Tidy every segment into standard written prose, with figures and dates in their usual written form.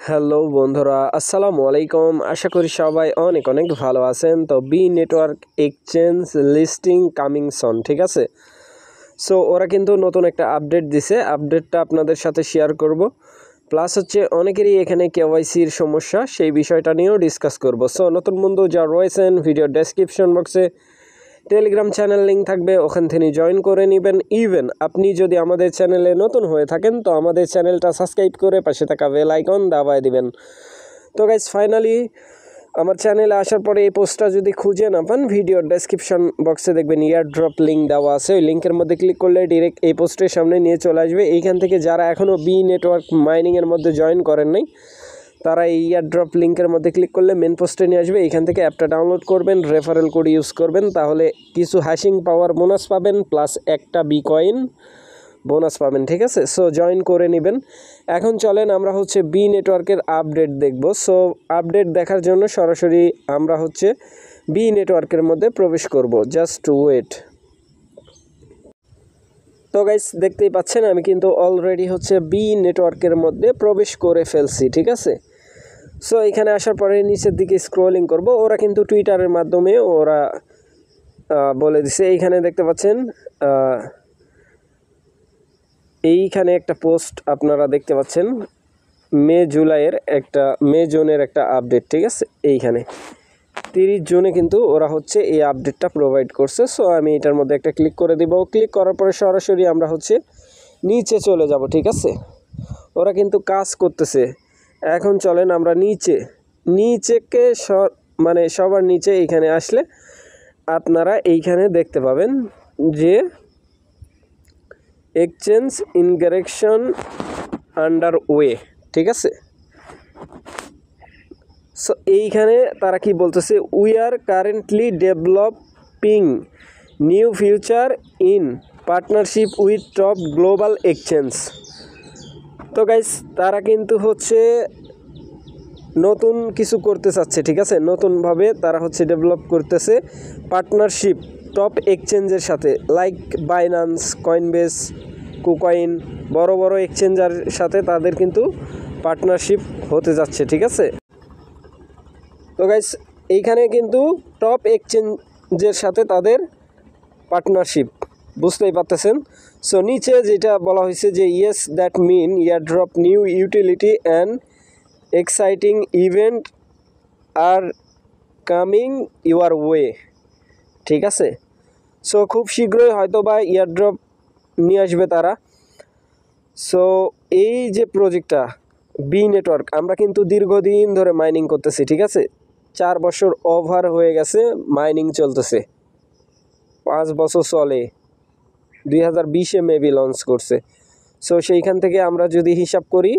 Hello বন্ধুরা, আসসালামু আলাইকুম। আশা করি সবাই অনেক অনেক ভালো আছেন। তো B network exchange listing coming soon, ঠিক আছে। সো ওরা কিন্তু নতুন একটা আপডেট দিছে, আপডেটটা আপনাদের সাথে শেয়ার করব। প্লাস হচ্ছে অনেকেরই এখানে কেওয়াইসির সমস্যা, সেই বিষয়টা নিয়েও ডিসকাস করব। সো নতুন বন্ধু যা রয়েছেন, ভিডিও ডেসক্রিপশন বক্সে টেলিগ্রাম চ্যানেল লিঙ্ক থাকবে, ওখান থেকে জয়েন করে নেবেন। ইভেন আপনি যদি আমাদের চ্যানেলে নতুন হয়ে থাকেন তো আমাদের চ্যানেলটা সাবস্ক্রাইব করে পাশে থাকা বেল আইকন দাবায় দিবেন। তো গাইজ ফাইনালি আমার চ্যানেলে আসার পরে এই পোস্টটা যদি খুঁজে না পান, ভিডিওর ডেসক্রিপশন বক্সে দেখবেন ইয়ার ড্রপ লিঙ্ক দেওয়া আছে। ওই লিঙ্কের মধ্যে ক্লিক করলে ডিরেক্ট এই পোস্টের সামনে নিয়ে চলে আসবে। এইখান থেকে যারা এখনও বি নেটওয়ার্ক মাইনিংয়ের মধ্যে জয়েন করেন নাই, তারা এই ইয়ার ড্রপ লিঙ্কের মধ্যে ক্লিক করলে মেন পোস্টে নিয়ে আসবে। এইখান থেকে অ্যাপটা ডাউনলোড করবেন, রেফারেল কোড ইউজ করবেন, তাহলে কিছু হ্যাশিং পাওয়ার বোনাস পাবেন, প্লাস একটা বি কয়েন বোনাস পাবেন, ঠিক আছে। সো জয়েন করে নেবেন। এখন চলেন আমরা হচ্ছে বি নেটওয়ার্কের আপডেট দেখব। সো আপডেট দেখার জন্য সরাসরি আমরা হচ্ছে বি নেটওয়ার্কের মধ্যে প্রবেশ করব। Just wait. তো গাইস দেখতেই পাচ্ছেন আমি কিন্তু অলরেডি হচ্ছে বি নেটওয়ার্কের মধ্যে প্রবেশ করে ফেলছি, ঠিক আছে। সো এখানে আসার পরে নিচের দিকে স্ক্রলিং করব। ওরা কিন্তু টুইটারের মাধ্যমে ওরা বলে দিছে। এইখানে দেখতে পাচ্ছেন এইখানে একটা পোস্ট আপনারা দেখতে পাচ্ছেন, মে জুনের একটা আপডেট, ঠিক আছে। এইখানে 30 জুনে কিন্তু ওরা হচ্ছে এই আপডেটটা প্রোভাইড করছে। সো আমি এটার মধ্যে একটা ক্লিক করে দিব। ক্লিক করার পরে সরাসরি আমরা হচ্ছে নিচে চলে যাব, ঠিক আছে। ওরা কিন্তু কাজ করতেছে। এখন চলেন আমরা নিচেকে মানে সবার নিচে এইখানে আসলে আপনারা এইখানে দেখতে পাবেন যে এক্সচেঞ্জ ইনগ্রেকশন আন্ডার ওয়ে, ঠিক আছে। সো এইখানে তারা কি বলতেছে, we are currently developing new future in partnership with top global exchange. তো গাইস তারা কিন্তু হচ্ছে নতুন কিছু করতে চাচ্ছে, ঠিক আছে। নতুনভাবে তারা হচ্ছে ডেভেলপ করতেছে পার্টনারশিপ টপ এক্সচেঞ্জের সাথে, লাইক বাইন্যান্স, কয়েনবেস, কুকয়েন, বড় বড় এক্সচেঞ্জের সাথে তাদের কিন্তু পার্টনারশিপ হতে যাচ্ছে, ঠিক আছে। তো গাইস এইখানে কিন্তু টপ এক্সচেঞ্জের সাথে তাদের পার্টনারশিপ, বুঝতেই পারতেছেন। সো নিচে যেটা বলা হয়েছে যে yes that mean airdrop new utility and exciting event আর কামিং ইউর ওয়ে, ঠিক আছে। সো খুব শীঘ্রই হয়তো বা ইয়ারড্রপ নিয়ে আসবে তারা। সো এই যে প্রজেক্টটা বি নেটওয়ার্ক, আমরা কিন্তু দীর্ঘদিন ধরে মাইনিং করতেছি, ঠিক আছে। 4 বছর ওভার হয়ে গেছে মাইনিং চলতেছে, 5 বছর চলে, 2020-এ মেবি লঞ্চ করছে। সো সেইখান থেকে আমরা যদি হিসাব করি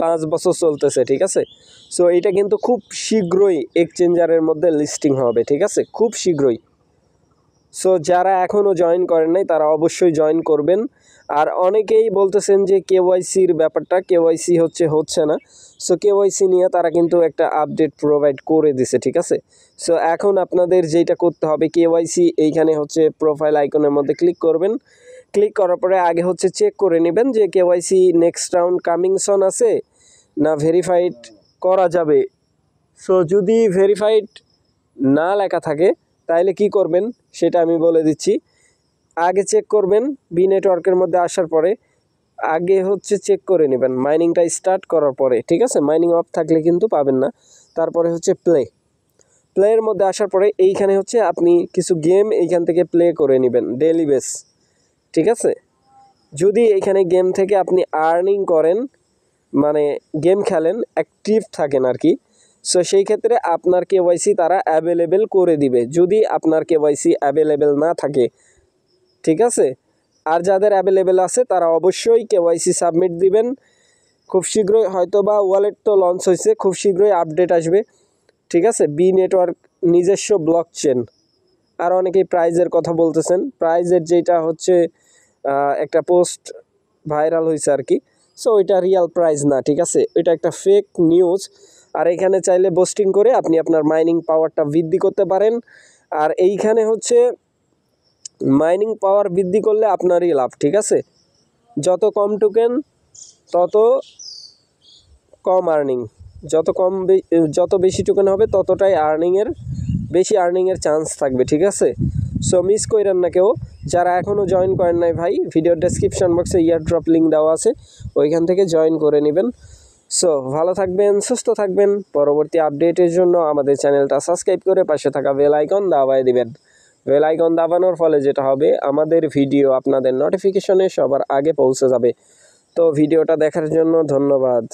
5 বছর চলতেছে, ঠিক আছে। সো এটা কিন্তু খুব শীঘ্রই এক্সচেঞ্জারের মধ্যে লিস্টিং হবে, ঠিক আছে, খুব শীঘ্রই। সো যারা এখনও জয়েন করেন নাই তারা অবশ্যই জয়েন করবেন। আর অনেকেই বলতেছেন যে কেওয়াইসির ব্যাপারটা, কেওয়াইসি হচ্ছে না। সো কেওয়াইসি নিয়ে তারা কিন্তু একটা আপডেট প্রোভাইড করে দিছে, ঠিক আছে। সো এখন আপনাদের যেটা করতে হবে, কেওয়াইসি এইখানে হচ্ছে প্রোফাইল আইকনের মধ্যে ক্লিক করবেন। ক্লিক করার পরে আগে হচ্ছে চেক করে নেবেন যে কেওয়াইসি নেক্সট রাউন্ড কামিং সন আছে না ভেরিফাইড করা যাবে। সো যদি ভেরিফাইড না লেখা থাকে তাইলে কি করবেন সেটা আমি বলে দিচ্ছি। আগে চেক করবেন বি নেটওয়ার্কের মধ্যে আসার পরে, আগে হচ্ছে চেক করে নেবেন মাইনিংটা স্টার্ট করার পরে, ঠিক আছে। মাইনিং অফ থাকলে কিন্তু পাবেন না। তারপরে হচ্ছে প্লেয়ের মধ্যে আসার পরে এইখানে হচ্ছে আপনি কিছু গেম এইখান থেকে প্লে করে নেবেন ডেইলি বেস, ঠিক আছে। যদি এইখানে গেম থেকে আপনি আর্নিং করেন, মানে গেম খেলেন, অ্যাক্টিভ থাকেন আর কি, সো সেই ক্ষেত্রে আপনার কেওয়াইসি তারা অ্যাভেলেবেল করে দিবে যদি আপনার কেওয়াইসি অ্যাভেলেবেল না থাকে, ঠিক আছে। আর যাদের অ্যাভেলেবেল আছে তারা অবশ্যই কেওয়াইসি সাবমিট দিবেন। খুব শীঘ্রই হয়তো বা ওয়ালেট তো লঞ্চ হয়েছে, খুব শীঘ্রই আপডেট আসবে, ঠিক আছে। বি নেটওয়ার্ক নিজস্ব ব্লক চেন। আর অনেকেই প্রাইজের কথা বলতেছেন, প্রাইজের যেটা হচ্ছে একটা পোস্ট ভাইরাল হয়েছে আর কি। সো ওইটা রিয়াল প্রাইস না, ঠিক আছে, এটা একটা ফেক নিউজ। আর এখানে চাইলে বোস্টিং করে আপনি আপনার মাইনিং পাওয়ারটা বৃদ্ধি করতে পারেন। আর এইখানে হচ্ছে মাইনিং পাওয়ার বৃদ্ধি করলে আপনারই লাভ, ঠিক আছে। যত কম টোকেন তত কম আর্নিং, যত বেশি টোকেন হবে ততটাই বেশি আর্নিংয়ের চান্স থাকবে, ঠিক আছে। সো মিস করেন না কেউ, যারা এখনও জয়েন করেন নাই ভাই, ভিডিওর ডেসক্রিপশন বক্সে ইয়ারড্রপ লিঙ্ক দেওয়া আছে, ওইখান থেকে জয়েন করে নেবেন। সো ভালো থাকবেন, সুস্থ থাকবেন। পরবর্তী আপডেটের জন্য আমাদের চ্যানেলটা সাবস্ক্রাইব করে পাশে থাকা বেল আইকন দাবায় দিবেন। বেল আইকন দাবানোর ফলে যেটা হবে, আমাদের ভিডিও আপনাদের নোটিফিকেশনে সবার আগে পৌঁছে যাবে। তো ভিডিওটা দেখার জন্য ধন্যবাদ।